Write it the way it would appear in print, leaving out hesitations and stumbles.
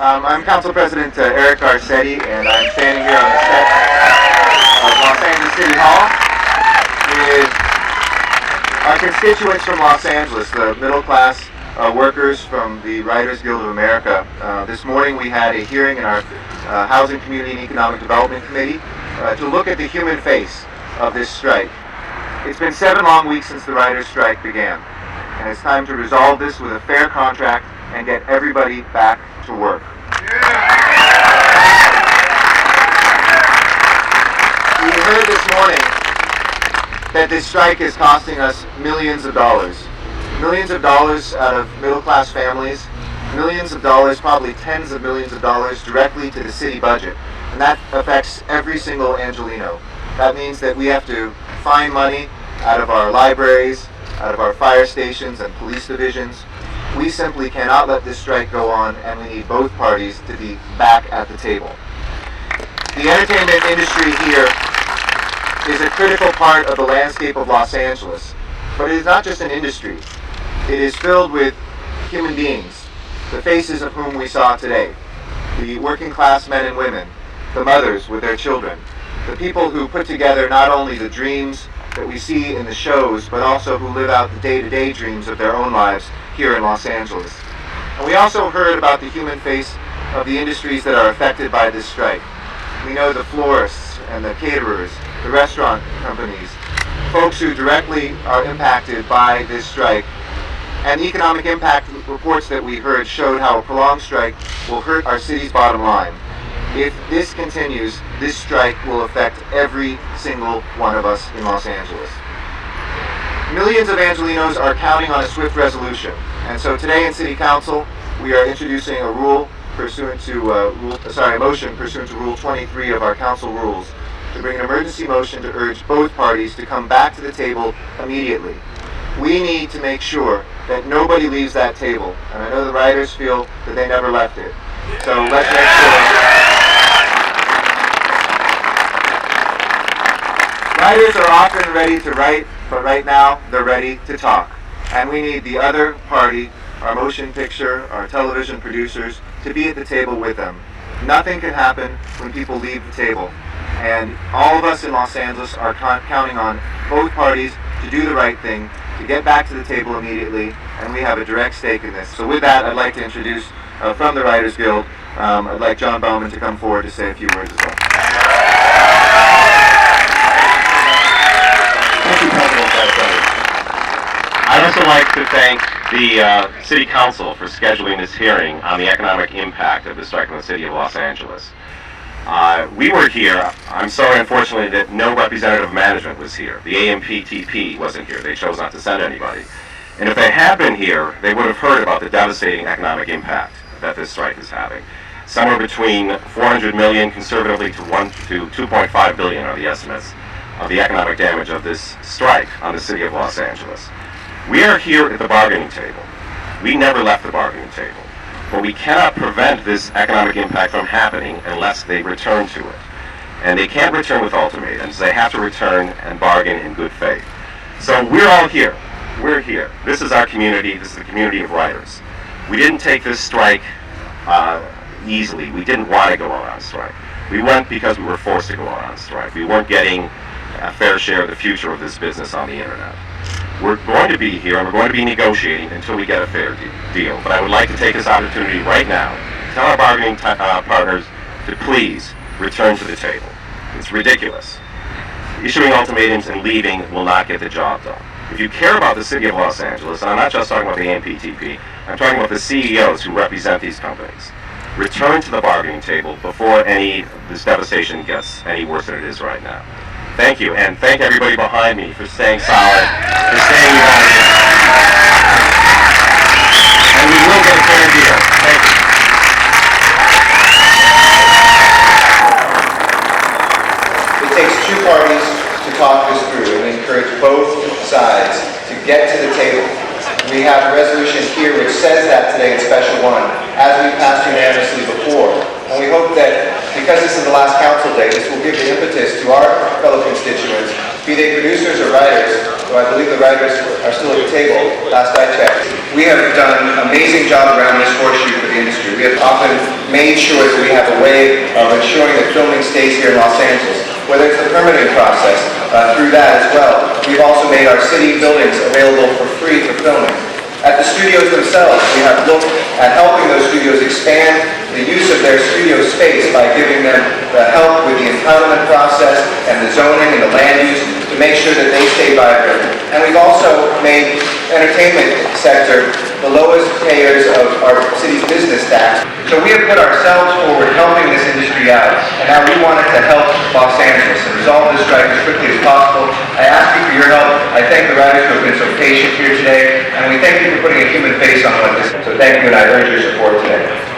I'm Council President Eric Garcetti, and I'm standing here on the steps of Los Angeles City Hall with our constituents from Los Angeles, the middle-class workers from the Writers Guild of America. This morning we had a hearing in our Housing, Community, and Economic Development Committee to look at the human face of this strike. It's been 7 long weeks since the writers' strike began, and it's time to resolve this with a fair contract and get everybody back to work. We heard this morning that this strike is costing us millions of dollars. Millions of dollars out of middle-class families, millions of dollars, probably tens of millions of dollars directly to the city budget. And that affects every single Angelino. That means that we have to find money out of our libraries, out of our fire stations and police divisions. We simply cannot let this strike go on, and we need both parties to be back at the table. The entertainment industry here is a critical part of the landscape of Los Angeles, but it is not just an industry. It is filled with human beings, the faces of whom we saw today, the working class men and women, the mothers with their children, the people who put together not only the dreams that we see in the shows, but also who live out the day-to-day dreams of their own lives here in Los Angeles. And we also heard about the human face of the industries that are affected by this strike. We know the florists and the caterers, the restaurant companies, folks who directly are impacted by this strike. And the economic impact reports that we heard showed how a prolonged strike will hurt our city's bottom line. If this continues, this strike will affect every single one of us in Los Angeles. Millions of Angelinos are counting on a swift resolution, and so today in City Council we are introducing a rule pursuant to a motion pursuant to Rule 23 of our Council rules to bring an emergency motion to urge both parties to come back to the table immediately. We need to make sure that nobody leaves that table, and I know the writers feel that they never left it. So let's make sure. Writers are often ready to write, but right now they're ready to talk. And we need the other party, our motion picture, our television producers, to be at the table with them. Nothing can happen when people leave the table. And all of us in Los Angeles are counting on both parties to do the right thing, to get back to the table immediately, and we have a direct stake in this. So with that, I'd like to introduce, from the Writers Guild, I'd like John Bowman to come forward to say a few words as well. Thank you, President. I'd also like to thank the City Council for scheduling this hearing on the economic impact of the strike in the city of Los Angeles. We were here. I'm sorry, unfortunately, that no representative management was here. The AMPTP wasn't here. They chose not to send anybody. And if they had been here, they would have heard about the devastating economic impact that this strike is having. Somewhere between 400 million conservatively to 2.5 billion are the estimates of the economic damage of this strike on the city of Los Angeles. We are here at the bargaining table. We never left the bargaining table. But we cannot prevent this economic impact from happening unless they return to it. And they can't return with ultimatums. They have to return and bargain in good faith. So we're all here. We're here. This is our community. This is the community of writers. We didn't take this strike easily. We didn't want to go on strike. We went because we were forced to go on strike. We weren't getting a fair share of the future of this business on the internet. We're going to be here and we're going to be negotiating until we get a fair deal. But I would like to take this opportunity right now to tell our bargaining partners to please return to the table. It's ridiculous. Issuing ultimatums and leaving will not get the job done. If you care about the city of Los Angeles, and I'm not just talking about the AMPTP, I'm talking about the CEOs who represent these companies, return to the bargaining table before this devastation gets any worse than it is right now. Thank you, and thank everybody behind me for staying solid, for staying united. And we will get a fair deal. Thank you. It takes two parties to talk this through, and we encourage both sides to get to the table. We have a resolution here which says that today in Special 1, as we passed unanimously before. And we hope that because this is the last council day, this will give the impetus to our fellow constituents, be they producers or writers, though I believe the writers are still at the table, last I checked. We have done an amazing job around this horseshoe for the industry. We have often made sure that we have a way of ensuring that filming stays here in Los Angeles, whether it's the permitting process, through that as well. We've also made our city buildings available for free for filming. At the studios themselves, we have looked at helping those studios expand the use of their studio space by giving them the help with the impoundment process and the zoning and the land use to make sure that they stay vibrant. And we've also made entertainment sector the lowest payers of our city's business tax. So we have put ourselves forward helping this industry out, and now we wanted to help Los Angeles and resolve this strike as quickly as possible. I ask you for your help. I thank the writers who have been so patient here today, and we thank you for putting a human face on what this is. So thank you, and I urge your support today.